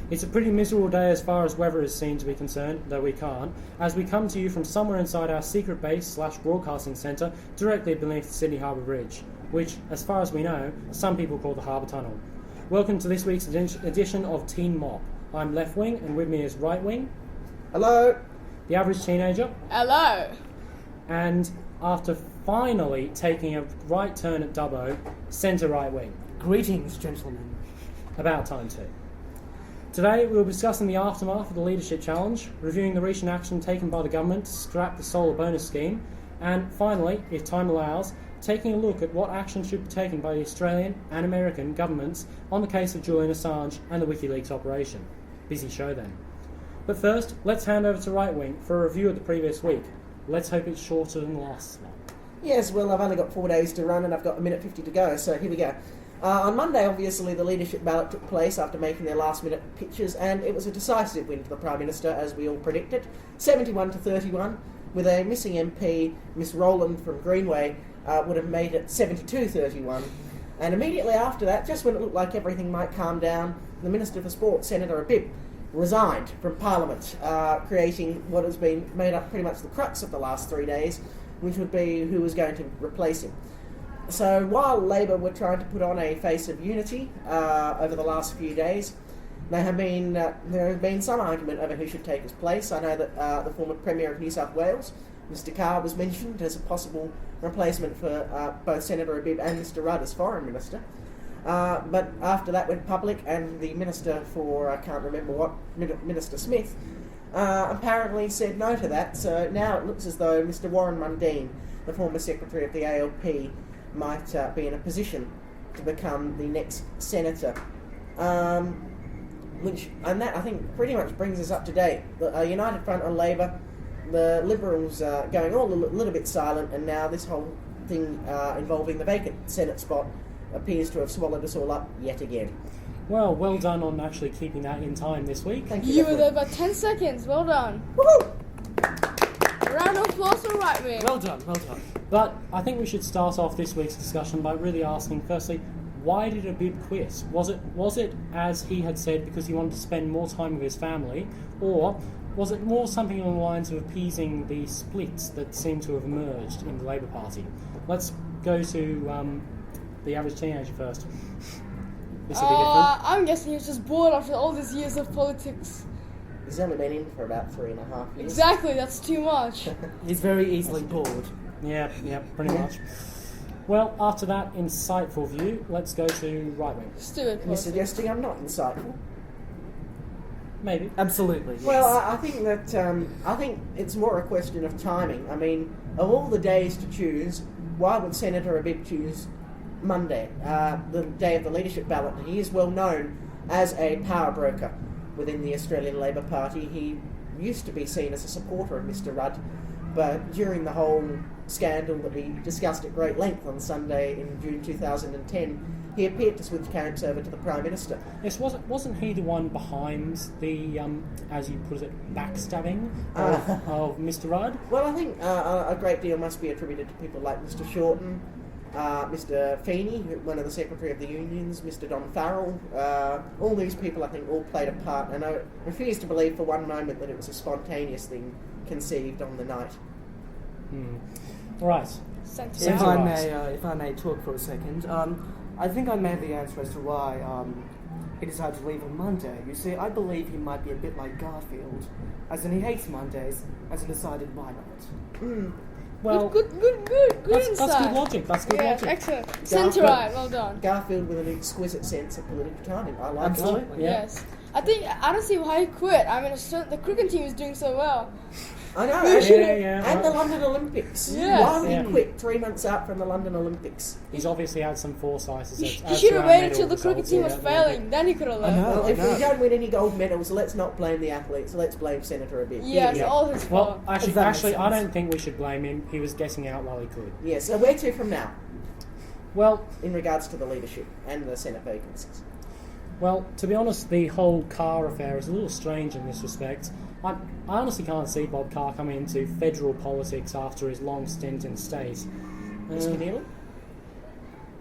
It's a pretty miserable day as far as weather is seen to be concerned, though we can't, as we come to you from somewhere inside our secret base / broadcasting centre directly beneath the Sydney Harbour Bridge, which, as far as we know, some people call the Harbour Tunnel. Welcome to this week's edition of TeenMOP. I'm Left Wing, and with me is Right Wing. Hello. The Average Teenager. Hello. And after finally taking a right turn at Dubbo, Centre Right Wing. Greetings, gentlemen. About time too. Today we'll be discussing the aftermath of the Leadership Challenge, reviewing the recent action taken by the government to scrap the solar bonus scheme, and finally, if time allows, taking a look at what action should be taken by the Australian and American governments on the case of Julian Assange and the WikiLeaks operation. Busy show then. But first, let's hand over to Right Wing for a review of the previous week. Let's hope it's shorter than the last one. Yes, well, I've only got 4 days to run and I've got 1:50 to go, so here we go. On Monday, obviously, the leadership ballot took place after making their last-minute pitches, and it was a decisive win for the Prime Minister, as we all predicted, 71 to 31, with a missing MP, Miss Rowland from Greenway, would have made it 72-31. And immediately after that, just when it looked like everything might calm down, the Minister for Sport, Senator Abib, resigned from Parliament, creating what has been made up pretty much the crux of the last 3 days, which would be who was going to replace him. So while Labor were trying to put on a face of unity over the last few days, there has been some argument over who should take his place. I know that the former Premier of New South Wales, Mr Carr, was mentioned as a possible replacement for both Senator Abib and Mr Rudd as Foreign Minister. But after that went public, and the Minister for, I can't remember what, Minister Smith, apparently said no to that. So now it looks as though Mr Warren Mundine, the former Secretary of the ALP, might be in a position to become the next senator, and that I think pretty much brings us up to date. The United Front on Labor, the Liberals going all a little bit silent, and now this whole thing involving the vacant Senate spot appears to have swallowed us all up yet again. Well done on actually keeping that in time this week. Thank you. You were there about 10 seconds. Well done. Woohoo! Round of applause for Right Wing. Well done. But I think we should start off this week's discussion by really asking, firstly, why did Abib quit? Was it, as he had said, because he wanted to spend more time with his family, or was it more something along the lines of appeasing the splits that seem to have emerged in the Labour Party? Let's go to the Average Teenager first. This will be different. I'm guessing he was just bored after all these years of politics. He's only been in for about 3.5 years. Exactly, that's too much. He's very easily bored. Yeah, pretty much. Well, after that insightful view, let's go to Right Wing. Stupid You're politics. suggesting I'm not insightful? Maybe. Absolutely, yes. Well, I think that I think it's more a question of timing. I mean, of all the days to choose, why would Senator Abib choose Monday, the day of the leadership ballot? He is well known as a power broker within the Australian Labor Party. He used to be seen as a supporter of Mr Rudd, but during the whole scandal that we discussed at great length on Sunday in June 2010, he appeared to switch camps over to the Prime Minister. Yes, wasn't he the one behind the, as you put it, backstabbing of Mr Rudd? Well, I think a great deal must be attributed to people like Mr Shorten, Mr Feeney, one of the Secretary of the Unions, Mr Don Farrell. All these people, I think, all played a part, and I refuse to believe for one moment that it was a spontaneous thing conceived on the night. Right. If I may talk for a second, I think I may have the answer as to why he decided to leave on Monday. You see, I believe he might be a bit like Garfield, as in he hates Mondays, as in decided why not. Well, Good that's insight. good logic. That's good Yeah, logic. excellent. Centre right, well done. Garfield with an exquisite sense of political timing. I like Absolutely. Yeah. Yes. I don't see why he quit. I mean, the cricket team is doing so well. it. I know, Yeah. and the London Olympics. Yes. Why would Yeah. he quit 3 months out from the London Olympics? He's obviously had some foresight. He should have waited till the cricket team was failing. Then he could have left. know. Well, if we don't win any gold medals, let's not blame the athletes. Let's blame Senator Abib. Yeah, it's Yeah. all his fault. Well, If that makes actually, I sense. don't think we should blame him. He was getting out while he could. Yeah, so where to from now Well, in regards to the leadership and the Senate vacancies? to be honest, the whole Carr affair is a little strange in this respect. I honestly can't see Bob Carr coming into federal politics after his long stint in state. Ms. Keneally?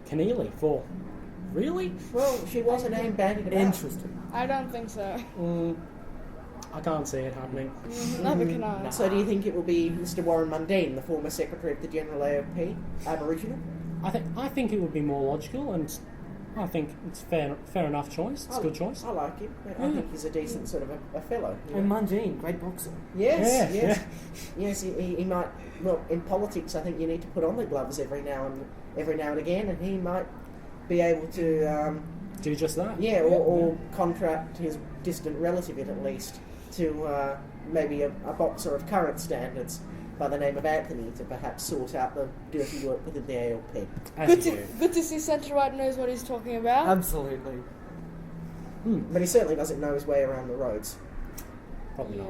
Keneally, for Really? Well, she was a name bandied about. Interesting. I don't think so. I can't see it happening. Neither can I. So do you think it will be Mr. Warren Mundine, the former Secretary of the General AOP, Aboriginal? I think it would be more logical, and I think it's fair enough choice. It's a good choice. I like him. I think he's a decent sort of a fellow. You know? And Mundine, great boxer. Yes, Yeah, yes. Yes, he might... Well, in politics, I think you need to put on the gloves every now and again, and he might be able to... Do just that. Yeah, or contract his distant relative, at least, to maybe a boxer of current standards by the name of Anthony to perhaps sort out the dirty work within the ALP. Good to see centre-right knows what he's talking about. Absolutely. But he certainly doesn't know his way around the roads. Probably not.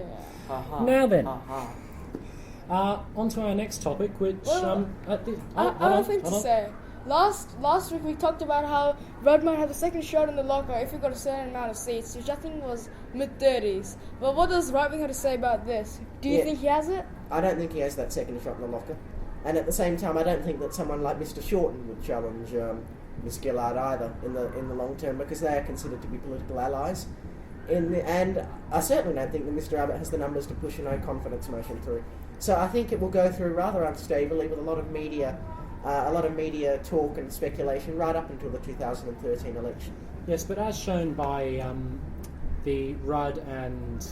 Aha. Now then. Aha. On to our next topic, which... Well, I hold have on, a thing to hold on. say. Last week we talked about how Rudd might have a second shot in the locker if he got a certain amount of seats, which I think was mid-30s. But what does Right-Wing have to say about this? Do you think he has it? I don't think he has that second shot in the locker. And at the same time, I don't think that someone like Mr. Shorten would challenge Miss Gillard either in the long term, because they are considered to be political allies. And I certainly don't think that Mr. Abbott has the numbers to push a no-confidence motion through. So I think it will go through rather unstably with a lot of media talk and speculation right up until the 2013 election. Yes, but as shown by the Rudd and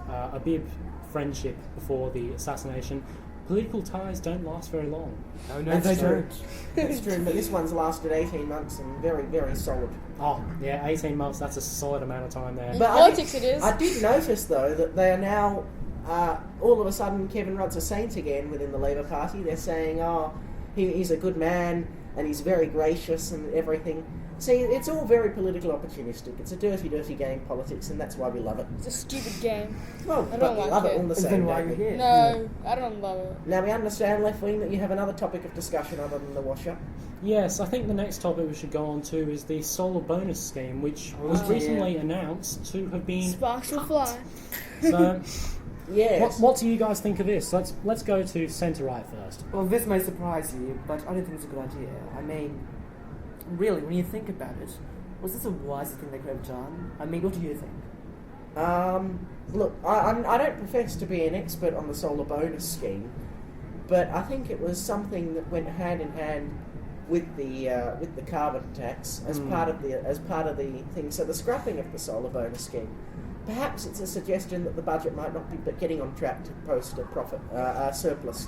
Abib friendship before the assassination, political ties don't last very long. Oh, no, they don't. That's true, but this one's lasted 18 months and very, very solid. Oh, yeah, 18 months, that's a solid amount of time there. In But politics it is. I did notice, though, that they are now, all of a sudden, Kevin Rudd's a saint again within the Labour Party. They're saying, he's a good man and he's very gracious and everything. See, it's all very political opportunistic. It's a dirty, dirty game, politics, and that's why we love it. It's a stupid game. Well, I but don't we like love it it. all the Then same, why are don't you we? here? No, I don't love it. Now, we understand, Left Wing, that you have another topic of discussion other than the washer. Yes, I think the next topic we should go on to is the solar bonus scheme, which was recently announced to have been... Sparks will fly. So, Yes. what do you guys think of this? Let's go to centre-right first. Well, this may surprise you, but I don't think it's a good idea. I mean, really, when you think about it, was this the wisest thing they could have done? I mean, what do you think? Look, I don't profess to be an expert on the solar bonus scheme, but I think it was something that went hand in hand with the carbon tax as part of the thing. So the scrapping of the solar bonus scheme. Perhaps it's a suggestion that the budget might not be getting on track to post a surplus